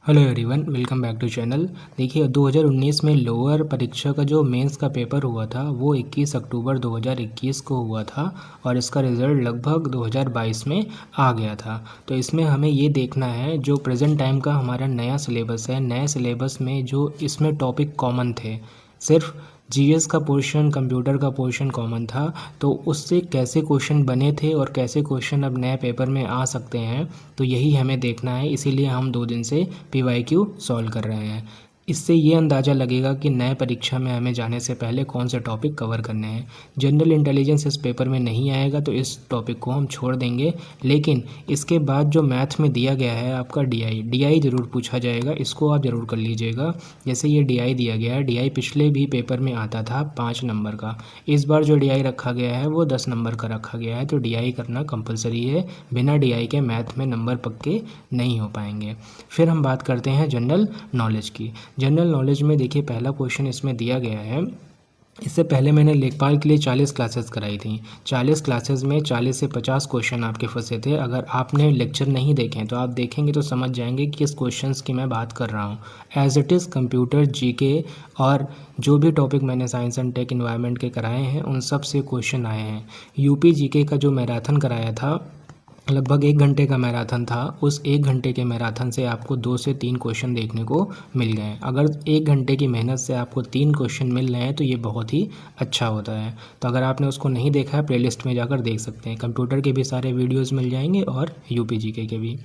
Hello everyone, welcome back to channel. देखिए 2019 में lower परीक्षा का जो मेंस का पेपर हुआ था वो 21 अक्टूबर 2021 को हुआ था और इसका रिज़ल्ट लगभग 2022 में आ गया था। तो इसमें हमें ये देखना है जो प्रेजेंट टाइम का हमारा नया सिलेबस है, नए सिलेबस में जो इसमें टॉपिक कॉमन थे, सिर्फ जीएस का पोर्शन, कंप्यूटर का पोर्शन कॉमन था, तो उससे कैसे क्वेश्चन बने थे और कैसे क्वेश्चन अब नए पेपर में आ सकते हैं, तो यही हमें देखना है। इसीलिए हम 2 दिन से पीवाईक्यू सॉल्व कर रहे हैं। इससे ये अंदाज़ा लगेगा कि नए परीक्षा में हमें जाने से पहले कौन से टॉपिक कवर करने हैं। जनरल इंटेलिजेंस इस पेपर में नहीं आएगा तो इस टॉपिक को हम छोड़ देंगे, लेकिन इसके बाद जो मैथ में दिया गया है आपका डीआई ज़रूर पूछा जाएगा, इसको आप ज़रूर कर लीजिएगा। जैसे ये डीआई दिया गया है, डीआई पिछले भी पेपर में आता था 5 नंबर का, इस बार जो डीआई रखा गया है वो 10 नंबर का रखा गया है, तो डीआई करना कंपलसरी है। बिना डीआई के मैथ में नंबर पक्के नहीं हो पाएंगे। फिर हम बात करते हैं जनरल नॉलेज की। जनरल नॉलेज में देखिए पहला क्वेश्चन इसमें दिया गया है। इससे पहले मैंने लेखपाल के लिए 40 क्लासेस कराई थी। 40 क्लासेस में 40 से 50 क्वेश्चन आपके फंसे थे। अगर आपने लेक्चर नहीं देखे तो आप देखेंगे तो समझ जाएंगे कि किस क्वेश्चंस की मैं बात कर रहा हूँ। As it is computer, GK और जो भी टॉपिक मैंने साइंस एंड टेक इन्वायरमेंट के कराए हैं उन सब से क्वेश्चन आए हैं। यूपी जीके का जो मैराथन कराया था, लगभग 1 घंटे का मैराथन था, उस 1 घंटे के मैराथन से आपको 2 से 3 क्वेश्चन देखने को मिल गए। अगर 1 घंटे की मेहनत से आपको 3 क्वेश्चन मिल रहे हैं तो ये बहुत ही अच्छा होता है। तो अगर आपने उसको नहीं देखा है, प्लेलिस्ट में जाकर देख सकते हैं। कंप्यूटर के भी सारे वीडियोज़ मिल जाएंगे और यूपी जीके के भी।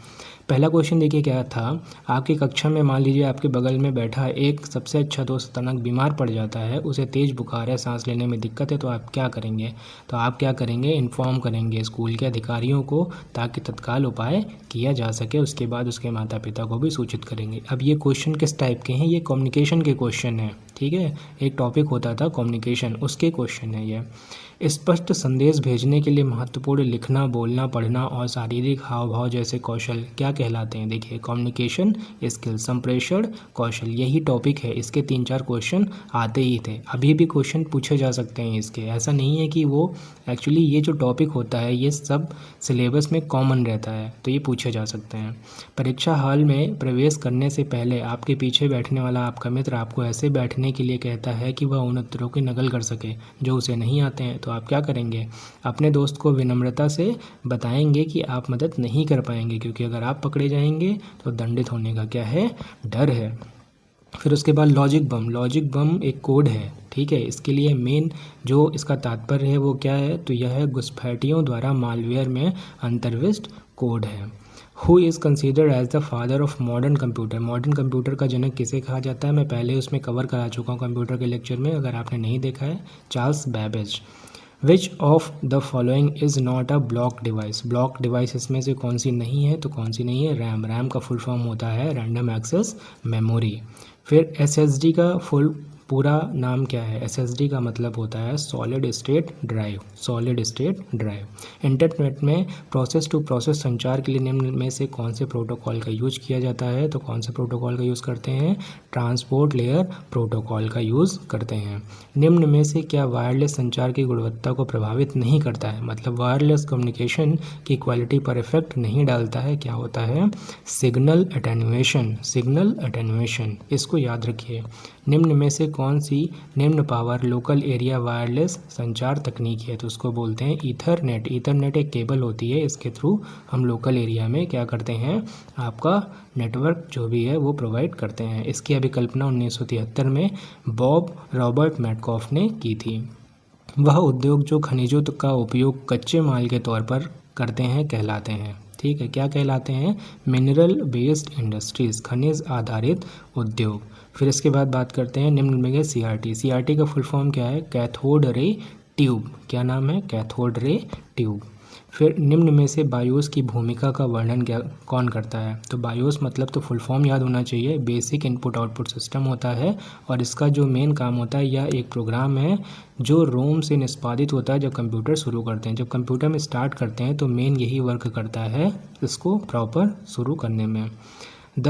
पहला क्वेश्चन देखिए क्या था। आपकी कक्षा में मान लीजिए आपके बगल में बैठा एक सबसे अच्छा दोस्त अचानक बीमार पड़ जाता है, उसे तेज़ बुखार है, सांस लेने में दिक्कत है, तो आप क्या करेंगे? तो आप क्या करेंगे, इन्फॉर्म करेंगे स्कूल के अधिकारियों को ताकि तत्काल उपाय किया जा सके। उसके बाद उसके माता पिता को भी सूचित करेंगे। अब ये क्वेश्चन किस टाइप के हैं? ये कम्युनिकेशन के क्वेश्चन हैं, ठीक है। एक टॉपिक होता था कम्युनिकेशन, उसके क्वेश्चन है ये। स्पष्ट संदेश भेजने के लिए महत्वपूर्ण लिखना, बोलना, पढ़ना और शारीरिक हाव भाव जैसे कौशल क्या कहलाते हैं? देखिए कम्युनिकेशन स्किल, संप्रेषण कौशल, यही टॉपिक है। इसके 3-4 क्वेश्चन आते ही थे, अभी भी क्वेश्चन पूछे जा सकते हैं इसके। ऐसा नहीं है कि वो एक्चुअली ये जो टॉपिक होता है ये सब सिलेबस में कॉमन रहता है, तो ये पूछे जा सकते हैं। परीक्षा हॉल में प्रवेश करने से पहले आपके पीछे बैठने वाला आपका मित्र आपको ऐसे बैठने के लिए कहता है कि वह उन उत्तरों की नकल कर सके जो उसे नहीं आते हैं, तो आप क्या करेंगे? अपने दोस्त को विनम्रता से बताएंगे कि आप मदद नहीं कर पाएंगे, क्योंकि अगर आप पकड़े जाएंगे तो दंडित होने का क्या है, डर है। फिर उसके बाद लॉजिक बम। लॉजिक बम एक कोड है, ठीक है। इसके लिए मेन जो इसका तात्पर्य है वो क्या है, तो यह है घुसपैठियों द्वारा मालवेयर में अंतर्विष्ट कोड है। Who is considered as the father of modern computer. Modern computer का जनक किसे कहा जाता है? मैं पहले उसमें कवर करा चुका हूँ कंप्यूटर के लेक्चर में, अगर आपने नहीं देखा है। Charles Babbage. Which of the following is not a block device. Block device इसमें से कौन सी नहीं है? तो कौन सी नहीं है? रैम। रैम का फुल फॉर्म होता है रैंडम एक्सेस मेमोरी। फिर एसएसडी का पूरा नाम क्या है? एसएसडी का मतलब होता है solid state drive. Solid state drive. Internet में प्रोसेस टू प्रोसेस संचार के लिए निम्न में से कौन से प्रोटोकॉल का यूज किया जाता है? तो कौन से प्रोटोकॉल का यूज़ करते हैं? ट्रांसपोर्ट लेयर प्रोटोकॉल का यूज़ करते हैं। निम्न में से क्या वायरलेस संचार की गुणवत्ता को प्रभावित नहीं करता है? मतलब वायरलेस कम्युनिकेशन की क्वालिटी पर इफेक्ट नहीं डालता है। क्या होता है? Signal attenuation. सिग्नल अटेन्युएशन, इसको याद रखिए। निम्न में से कौन सी निम्न पावर लोकल एरिया वायरलेस संचार तकनीक है? तो उसको बोलते हैं ईथरनेट। ईथरनेट एक केबल होती है, इसके थ्रू हम लोकल एरिया में क्या करते हैं, आपका नेटवर्क जो भी है वो प्रोवाइड करते हैं। इसकी अभिकल्पना 1973 में बॉब रॉबर्ट मैटकॉफ ने की थी। वह उद्योग जो खनिजों का उपयोग कच्चे माल के तौर पर करते हैं कहलाते हैं, ठीक है। क्या कहलाते हैं? मिनरल बेस्ड इंडस्ट्रीज, खनिज आधारित उद्योग। फिर इसके बाद बात करते हैं निम्न में सीआरटी। सीआरटी का फुल फॉर्म क्या है? Cathode ray tube. क्या नाम है? Cathode ray tube. फिर निम्न में से बायोस की भूमिका का वर्णन क्या कौन करता है? तो बायोस मतलब तो फुल फॉर्म याद होना चाहिए, बेसिक इनपुट आउटपुट सिस्टम होता है, और इसका जो मेन काम होता है, यह एक प्रोग्राम है जो रोम से निष्पादित होता है जब कंप्यूटर शुरू करते हैं। जब कंप्यूटर में स्टार्ट करते हैं तो मेन यही वर्क करता है इसको प्रॉपर शुरू करने में। The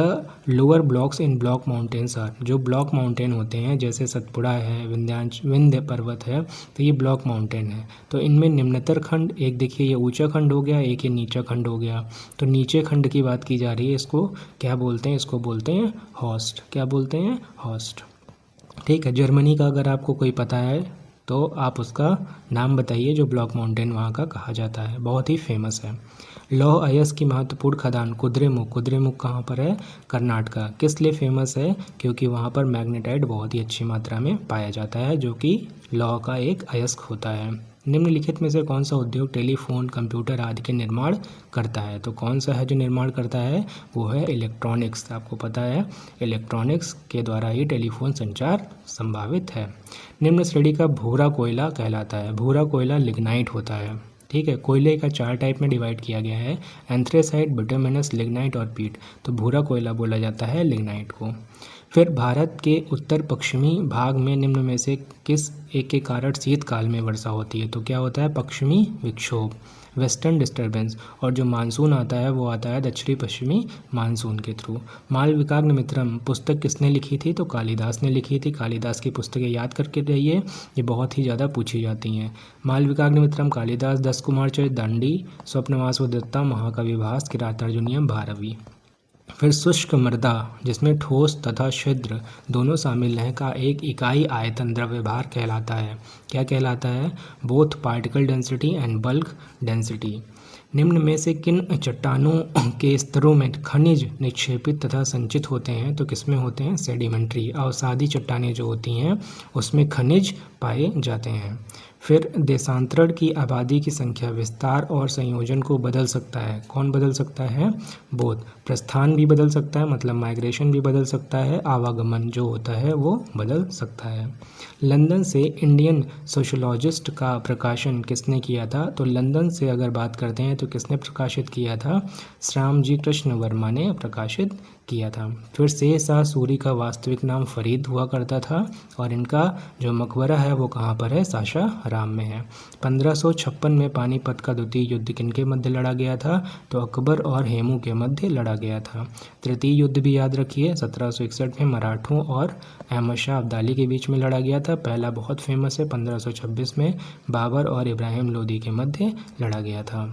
lower blocks in block mountains are, जो ब्लॉक माउंटेन होते हैं जैसे सतपुड़ा है, विंध्य पर्वत है, तो ये ब्लॉक माउंटेन है। तो इनमें निम्नतर खंड, एक देखिए ये ऊंचा खंड हो गया, एक ये नीचा खंड हो गया। तो नीचे खंड की बात की जा रही है, इसको क्या बोलते हैं, इसको बोलते हैं हॉस्ट। क्या बोलते हैं, हॉस्ट। ठीक है, जर्मनी का अगर आपको कोई पता है तो आप उसका नाम बताइए जो ब्लॉक माउंटेन वहाँ का कहा जाता है, बहुत ही फेमस है। लौह अयस्क की महत्वपूर्ण खदान कुद्रेमुख, कुद्रेमुख कहाँ पर है, कर्नाटका। किस लिए फेमस है, क्योंकि वहाँ पर मैग्नेटाइट बहुत ही अच्छी मात्रा में पाया जाता है, जो कि लौह का एक अयस्क होता है। निम्नलिखित में से कौन सा उद्योग टेलीफोन, कंप्यूटर आदि के निर्माण करता है, तो कौन सा है जो निर्माण करता है, वो है इलेक्ट्रॉनिक्स। आपको पता है इलेक्ट्रॉनिक्स के द्वारा ही टेलीफोन संचार संभावित है। निम्न श्रेणी का भूरा कोयला कहलाता है, भूरा कोयला लिग्नाइट होता है। ठीक है, कोयले का 4 टाइप में डिवाइड किया गया है, एंथ्रेसाइट, बिटुमिनस, लिग्नाइट और पीट। तो भूरा कोयला बोला जाता है लिग्नाइट को। फिर भारत के उत्तर पश्चिमी भाग में निम्न में से किस एक के कारण शीतकाल में वर्षा होती है, तो क्या होता है, पश्चिमी विक्षोभ, वेस्टर्न डिस्टर्बेंस। और जो मानसून आता है वो आता है दक्षिणी पश्चिमी मानसून के थ्रू। मालविकाग्निमित्रम पुस्तक किसने लिखी थी, तो कालिदास ने लिखी थी। कालिदास की पुस्तकें याद करके रहिए, ये बहुत ही ज़्यादा पूछी जाती हैं। मालविकाग्निमित्रम कालिदास, 10 कुमार चरित, दांडी, स्वप्नवासु दत्ता, महाकवि भास, किरातार्जुनीयम, भारवी। फिर शुष्क मृदा जिसमें ठोस तथा छिद्र दोनों शामिल हैं का एक इकाई आयतन द्रव्यभार कहलाता है। क्या कहलाता है, both particle density and bulk density. निम्न में से किन चट्टानों के स्तरों में खनिज निक्षेपित तथा संचित होते हैं, तो किसमें होते हैं, सेडिमेंट्री। अवसादी चट्टानें जो होती हैं उसमें खनिज पाए जाते हैं। फिर देशांतरण की आबादी की संख्या विस्तार और संयोजन को बदल सकता है, कौन बदल सकता है, बोध। प्रस्थान भी बदल सकता है, मतलब माइग्रेशन भी बदल सकता है, आवागमन जो होता है वो बदल सकता है। लंदन से इंडियन सोशोलॉजिस्ट का प्रकाशन किसने किया था, तो लंदन से अगर बात करते हैं तो किसने प्रकाशित किया था, श्यामजी कृष्ण वर्मा ने प्रकाशित किया था। फिर शेरशाह सूरी का वास्तविक नाम फरीद हुआ करता था और इनका जो मकबरा है वो कहाँ पर है, सासाराम में है। 1556 में पानीपत का द्वितीय युद्ध किनके मध्य लड़ा गया था, तो अकबर और हेमू के मध्य लड़ा गया था। तृतीय युद्ध भी याद रखिए, 1761 में मराठों और अहमद शाह अब्दाली के बीच में लड़ा गया था। पहला बहुत फेमस है, 1526 में बाबर और इब्राहिम लोदी के मध्य लड़ा गया था।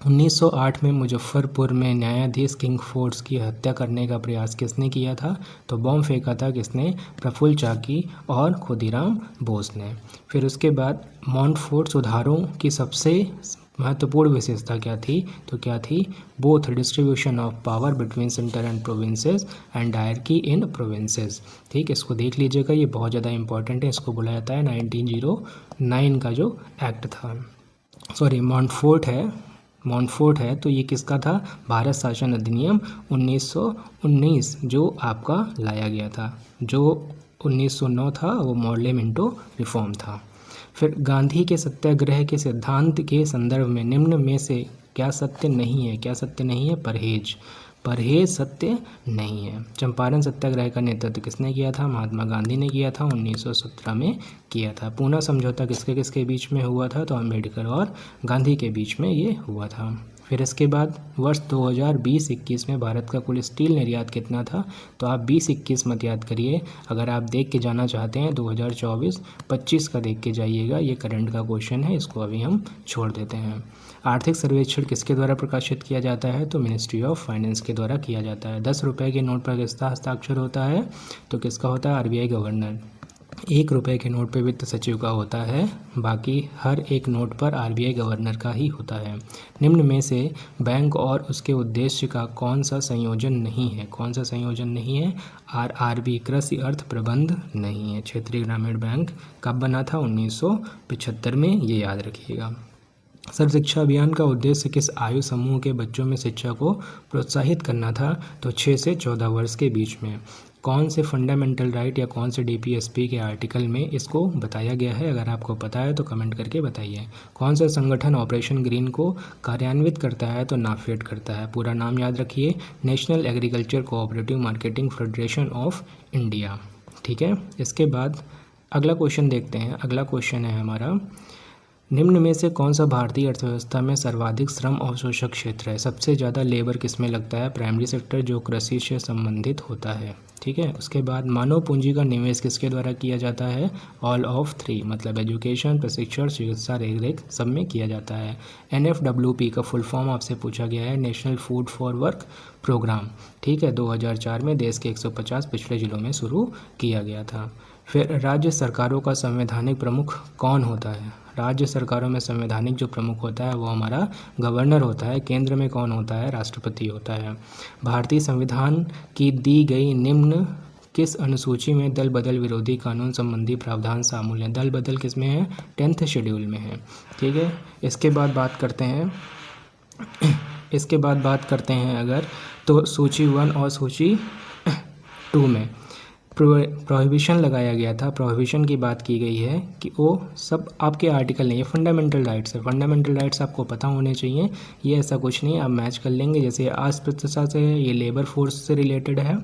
1908 में मुजफ्फरपुर में न्यायाधीश किंग फोर्ड्स की हत्या करने का प्रयास किसने किया था, तो बम फेंका था किसने, प्रफुल्ल चाकी और खुदीराम बोस ने। फिर उसके बाद मॉन्टफोर्ट सुधारों की सबसे महत्वपूर्ण विशेषता क्या थी, तो क्या थी, both distribution of power between centre and provinces and dyarchy in provinces. ठीक, इसको देख लीजिएगा, ये बहुत ज़्यादा इंपॉर्टेंट है। इसको बोला जाता है 1909 का जो एक्ट था, सॉरी मॉन्टफोर्ट है तो ये किसका था, भारत शासन अधिनियम 1919 जो आपका लाया गया था। जो 1909 था वो मॉडले मिंटो रिफॉर्म था। फिर गांधी के सत्याग्रह के सिद्धांत के संदर्भ में निम्न में से क्या सत्य नहीं है, क्या सत्य नहीं है, परहेज सत्य नहीं है। चंपारण सत्याग्रह का नेतृत्व किसने किया था, महात्मा गांधी ने किया था, 1917 में किया था। पूना समझौता किसके किसके बीच में हुआ था, तो अम्बेडकर और गांधी के बीच में ये हुआ था। फिर इसके बाद वर्ष 2020-21 में भारत का कुल स्टील निर्यात कितना था, तो आप 20-21 मत याद करिए, अगर आप देख के जाना चाहते हैं 2024-25 का देख के जाइएगा, ये करंट का क्वेश्चन है, इसको अभी हम छोड़ देते हैं। आर्थिक सर्वेक्षण किसके द्वारा प्रकाशित किया जाता है, तो मिनिस्ट्री ऑफ फाइनेंस के द्वारा किया जाता है। 10 रुपये के नोट पर किसका हस्ताक्षर होता है, तो किसका होता है, आरबीआई गवर्नर। 1 रुपये के नोट पर वित्त सचिव का होता है, बाकी हर एक नोट पर आरबीआई गवर्नर का ही होता है। निम्न में से बैंक और उसके उद्देश्य का कौन सा संयोजन नहीं है, कौन सा संयोजन नहीं है, आरआरबी कृषि अर्थ प्रबंध नहीं है। क्षेत्रीय ग्रामीण बैंक कब बना था, 1975 में, ये याद रखिएगा। सर्व शिक्षा अभियान का उद्देश्य किस आयु समूह के बच्चों में शिक्षा को प्रोत्साहित करना था, तो 6 से 14 वर्ष के बीच में। कौन से फंडामेंटल राइट या कौन से डीपीएसपी के आर्टिकल में इसको बताया गया है, अगर आपको पता है तो कमेंट करके बताइए। कौन सा संगठन ऑपरेशन ग्रीन को कार्यान्वित करता है, तो नाफेड करता है। पूरा नाम याद रखिए, national agriculture cooperative marketing federation of India. ठीक है, इसके बाद अगला क्वेश्चन देखते हैं। अगला क्वेश्चन है हमारा, निम्न में से कौन सा भारतीय अर्थव्यवस्था में सर्वाधिक श्रम अवशोषक क्षेत्र है? सबसे ज़्यादा लेबर किस में लगता है? प्राइमरी सेक्टर, जो कृषि से संबंधित होता है। ठीक है, उसके बाद मानव पूंजी का निवेश किसके द्वारा किया जाता है? ऑल ऑफ थ्री, मतलब एजुकेशन, प्रशिक्षण, चिकित्सा, रेख सब में किया जाता है। NFWP का फुल फॉर्म आपसे पूछा गया है, national food for work programme. ठीक है, 2004 में देश के 150 पिछड़े जिलों में शुरू किया गया था। फिर राज्य सरकारों का संवैधानिक प्रमुख कौन होता है? राज्य सरकारों में संवैधानिक जो प्रमुख होता है वो हमारा गवर्नर होता है। केंद्र में कौन होता है? राष्ट्रपति होता है। भारतीय संविधान की दी गई निम्न किस अनुसूची में दल बदल विरोधी कानून संबंधी प्रावधान शामिल हैं? दल बदल किस में है? 10th शेड्यूल में है। ठीक है, इसके बाद बात करते हैं अगर तो सूची 1 और सूची 2 में प्रोहिबिशन लगाया गया था। प्रोहिबिशन की बात की गई है कि वो सब आपके आर्टिकल नहीं है, फंडामेंटल राइट्स है। फंडामेंटल राइट्स आपको पता होने चाहिए, ये ऐसा कुछ नहीं है, आप मैच कर लेंगे। जैसे अस्पृश्यता से है, ये लेबर फोर्स से रिलेटेड है।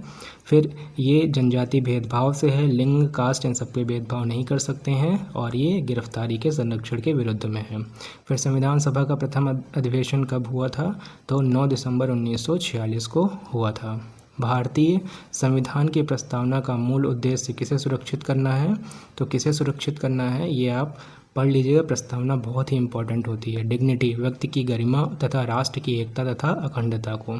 फिर ये जनजाति भेदभाव से है, लिंग, कास्ट, इन सब पे भेदभाव नहीं कर सकते हैं। और ये गिरफ्तारी के संरक्षण के विरुद्ध में है। फिर संविधान सभा का प्रथम अधिवेशन कब हुआ था? तो 9 दिसंबर 1946 को हुआ था। भारतीय संविधान की प्रस्तावना का मूल उद्देश्य किसे सुरक्षित करना है? तो किसे सुरक्षित करना है ये आप पढ़ लीजिएगा। प्रस्तावना बहुत ही इंपॉर्टेंट होती है। डिग्निटी, व्यक्ति की गरिमा तथा राष्ट्र की एकता तथा अखंडता को।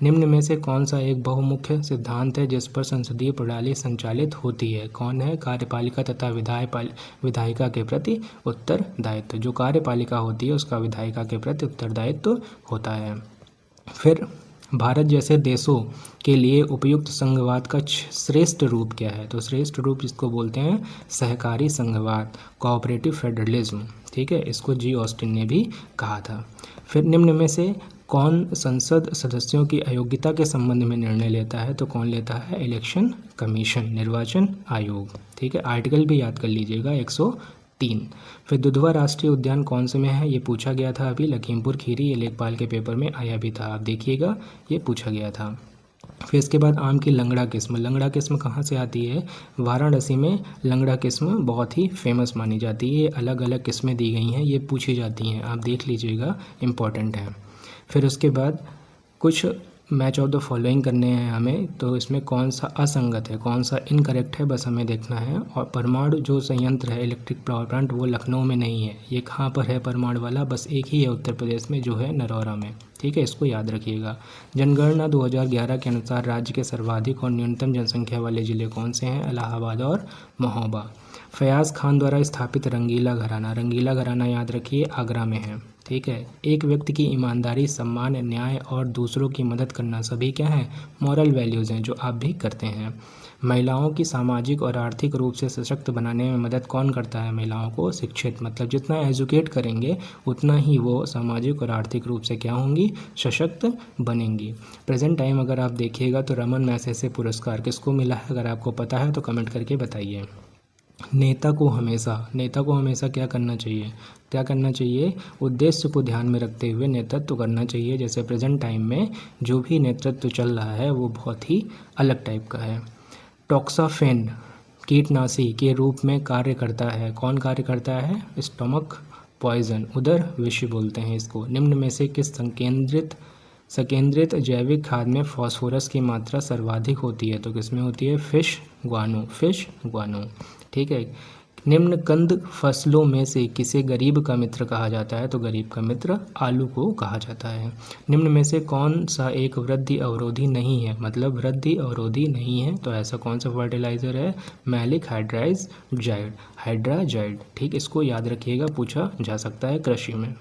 निम्न में से कौन सा एक बहुमुख्य सिद्धांत है जिस पर संसदीय प्रणाली संचालित होती है? कौन है? कार्यपालिका तथा विधायिका के प्रति उत्तरदायित्व। जो कार्यपालिका होती है उसका विधायिका के प्रति उत्तरदायित्व होता है। फिर भारत जैसे देशों के लिए उपयुक्त संघवाद का श्रेष्ठ रूप क्या है? तो श्रेष्ठ रूप जिसको बोलते हैं सहकारी संघवाद, कोऑपरेटिव फेडरलिज्म। ठीक है, इसको जी ऑस्टिन ने भी कहा था। फिर निम्न में से कौन संसद सदस्यों की अयोग्यता के संबंध में निर्णय लेता है? तो कौन लेता है? इलेक्शन कमीशन, निर्वाचन आयोग। ठीक है, आर्टिकल भी याद कर लीजिएगा 103। फिर दुधवा राष्ट्रीय उद्यान कौन से में है? ये पूछा गया था अभी, लखीमपुर खीरी। ये लेखपाल के पेपर में आया भी था, आप देखिएगा, ये पूछा गया था। फिर इसके बाद आम की लंगड़ा किस्म। लंगड़ा किस्म कहाँ से आती है? वाराणसी में लंगड़ा किस्म बहुत ही फेमस मानी जाती है। ये अलग अलग किस्में दी गई हैं, ये पूछी जाती हैं, आप देख लीजिएगा, इम्पॉर्टेंट है। फिर उसके बाद कुछ मैच ऑफ द फॉलोइंग करने हैं हमें, तो इसमें कौन सा असंगत है, कौन सा इनकरेक्ट है, बस हमें देखना है। और परमाणु जो संयंत्र है, इलेक्ट्रिक पावर प्लांट, वो लखनऊ में नहीं है। ये कहाँ पर है परमाणु वाला? बस एक ही है उत्तर प्रदेश में, जो है नरौरा में। ठीक है, इसको याद रखिएगा। जनगणना 2011 के अनुसार राज्य के सर्वाधिक और न्यूनतम जनसंख्या वाले जिले कौन से हैं? इलाहाबाद और महोबा। फयाज खान द्वारा स्थापित रंगीला घराना, रंगीला घराना याद रखिए आगरा में है। ठीक है, एक व्यक्ति की ईमानदारी, सम्मान, न्याय और दूसरों की मदद करना सभी क्या हैं? मॉरल वैल्यूज़ हैं, जो आप भी करते हैं। महिलाओं की सामाजिक और आर्थिक रूप से सशक्त बनाने में मदद कौन करता है? महिलाओं को शिक्षित, मतलब जितना एजुकेट करेंगे उतना ही वो सामाजिक और आर्थिक रूप से क्या होंगी? सशक्त बनेंगी। प्रेजेंट टाइम अगर आप देखिएगा तो रमन मैसेसे पुरस्कार किसको मिला है? अगर आपको पता है तो कमेंट करके बताइए। नेता को हमेशा क्या करना चाहिए? उद्देश्य को ध्यान में रखते हुए नेतृत्व करना चाहिए। जैसे प्रेजेंट टाइम में जो भी नेतृत्व चल रहा है वो बहुत ही अलग टाइप का है। टॉक्साफेन कीटनाशी के रूप में कार्य करता है। कौन कार्य करता है? स्टमक पॉइजन, उदर विष बोलते हैं इसको। निम्न में से किस संकेंद्रित जैविक खाद में फास्फोरस की मात्रा सर्वाधिक होती है? तो किसमें होती है? फिश गुआनो। ठीक है, निम्न कंद फसलों में से किसे गरीब का मित्र कहा जाता है? तो गरीब का मित्र आलू को कहा जाता है। निम्न में से कौन सा एक वृद्धि अवरोधी नहीं है? मतलब वृद्धि अवरोधी नहीं है, तो ऐसा कौन सा फर्टिलाइजर है? Maleic hydrazide. ठीक, इसको याद रखिएगा, पूछा जा सकता है कृषि में।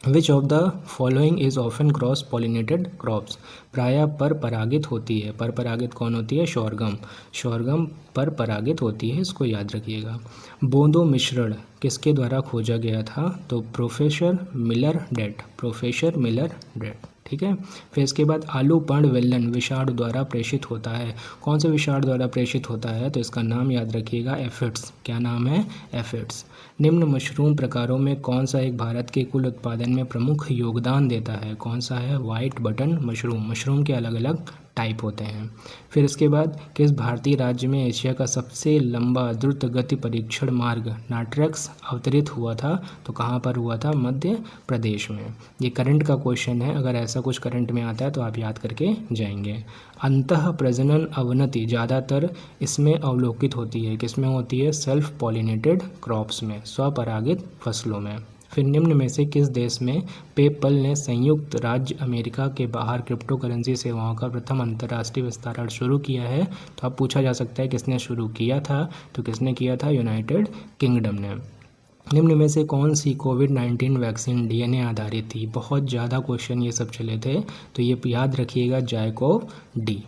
Which of the following is often cross pollinated crops? प्रायः पर परागित होती है। पर परागित कौन होती है? शोरगम पर परागित होती है, इसको याद रखिएगा। बोंदो मिश्रण किसके द्वारा खोजा गया था? तो प्रोफेसर मिलर डेट। ठीक है, फिर इसके बाद आलू पर्ण वेलन विषाणु द्वारा प्रेषित होता है। कौन से विषाणु द्वारा प्रेषित होता है? तो इसका नाम याद रखिएगा, एफिड्स। क्या नाम है? एफिड्स। निम्न मशरूम प्रकारों में कौन सा एक भारत के कुल उत्पादन में प्रमुख योगदान देता है? कौन सा है? White button mushroom. मशरूम के अलग अलग टाइप होते हैं। फिर इसके बाद किस भारतीय राज्य में एशिया का सबसे लंबा द्रुत गति परीक्षण मार्ग नाट्रेक्स अवतरित हुआ था? तो कहाँ पर हुआ था? मध्य प्रदेश में। ये करंट का क्वेश्चन है, अगर ऐसा कुछ करंट में आता है तो आप याद करके जाएंगे। अंतः प्रजनन अवनति ज़्यादातर इसमें अवलोकित होती है, किसमें होती है? सेल्फ पॉलिनेटेड क्रॉप्स में, स्वपरागित फसलों में। फिर निम्न में से किस देश में पेपल ने संयुक्त राज्य अमेरिका के बाहर क्रिप्टो करेंसी सेवाओं का प्रथम अंतर्राष्ट्रीय विस्तारण शुरू किया है? तो अब पूछा जा सकता है किसने शुरू किया था? तो किसने किया था? यूनाइटेड किंगडम ने। निम्न में से कौन सी कोविड-19 वैक्सीन डीएनए आधारित थी? बहुत ज़्यादा क्वेश्चन ये सब चले थे, तो ये याद रखिएगा, जायकोव डी।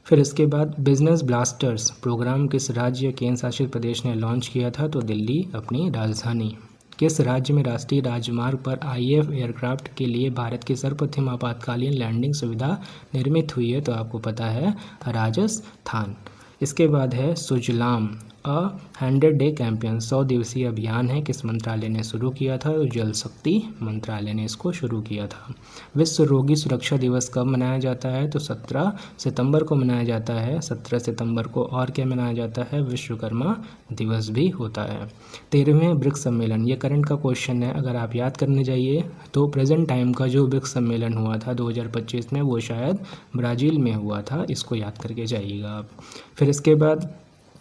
फिर इसके बाद बिजनेस ब्लास्टर्स प्रोग्राम किस राज्य या केंद्र शासित प्रदेश ने लॉन्च किया था? तो दिल्ली अपनी राजधानी। किस राज्य में राष्ट्रीय राजमार्ग पर आईएफ एयरक्राफ्ट के लिए भारत की सर्वप्रथम आपातकालीन लैंडिंग सुविधा निर्मित हुई है? तो आपको पता है, राजस्थान। इसके बाद है सुजलाम अ 100 डे कैंपेन, 100 दिवसीय अभियान है, किस मंत्रालय ने शुरू किया था? तो जल शक्ति मंत्रालय ने इसको शुरू किया था। विश्व रोगी सुरक्षा दिवस कब मनाया जाता है? तो 17 सितंबर को मनाया जाता है। 17 सितंबर को और क्या मनाया जाता है? विश्वकर्मा दिवस भी होता है। 13वें ब्रिक्स सम्मेलन, ये करंट का क्वेश्चन है, अगर आप याद करने जाइए तो प्रेजेंट टाइम का जो ब्रिक्स सम्मेलन हुआ था 2025 में, वो शायद ब्राज़ील में हुआ था, इसको याद करके जाइएगा आप। फिर इसके बाद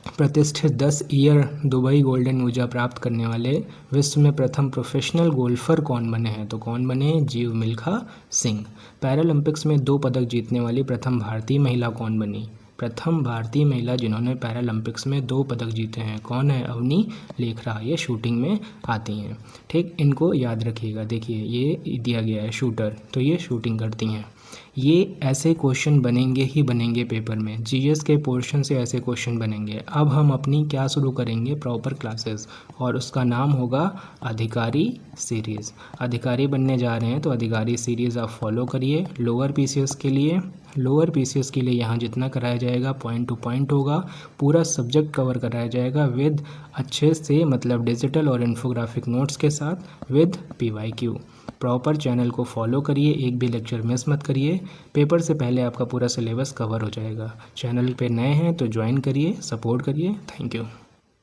प्रतिष्ठित 10 ईयर दुबई गोल्डन ऊर्जा प्राप्त करने वाले विश्व में प्रथम प्रोफेशनल गोल्फर कौन बने हैं? तो कौन बने? जीव मिल्खा सिंह। पैरालंपिक्स में 2 पदक जीतने वाली प्रथम भारतीय महिला कौन बनी? प्रथम भारतीय महिला जिन्होंने पैरालंपिक्स में 2 पदक जीते हैं, कौन है? अवनी लेखरा। ये शूटिंग में आती हैं, ठीक, इनको याद रखिएगा। देखिए ये दिया गया है शूटर, तो ये शूटिंग करती हैं। ये ऐसे क्वेश्चन बनेंगे ही बनेंगे पेपर में, जीएस के पोर्शन से ऐसे क्वेश्चन बनेंगे। अब हम अपनी क्या शुरू करेंगे? प्रॉपर क्लासेस, और उसका नाम होगा अधिकारी सीरीज़। अधिकारी बनने जा रहे हैं तो अधिकारी सीरीज़ आप फॉलो करिए। लोअर पीसीएस के लिए यहाँ जितना कराया जाएगा पॉइंट टू पॉइंट होगा, पूरा सब्जेक्ट कवर कराया जाएगा विद अच्छे से, मतलब डिजिटल और इन्फोग्राफिक नोट्स के साथ, विद PYQ। प्रॉपर चैनल को फॉलो करिए, एक भी लेक्चर मिस मत करिए, पेपर से पहले आपका पूरा सिलेबस कवर हो जाएगा। चैनल पे नए हैं तो ज्वाइन करिए, सपोर्ट करिए। Thank you.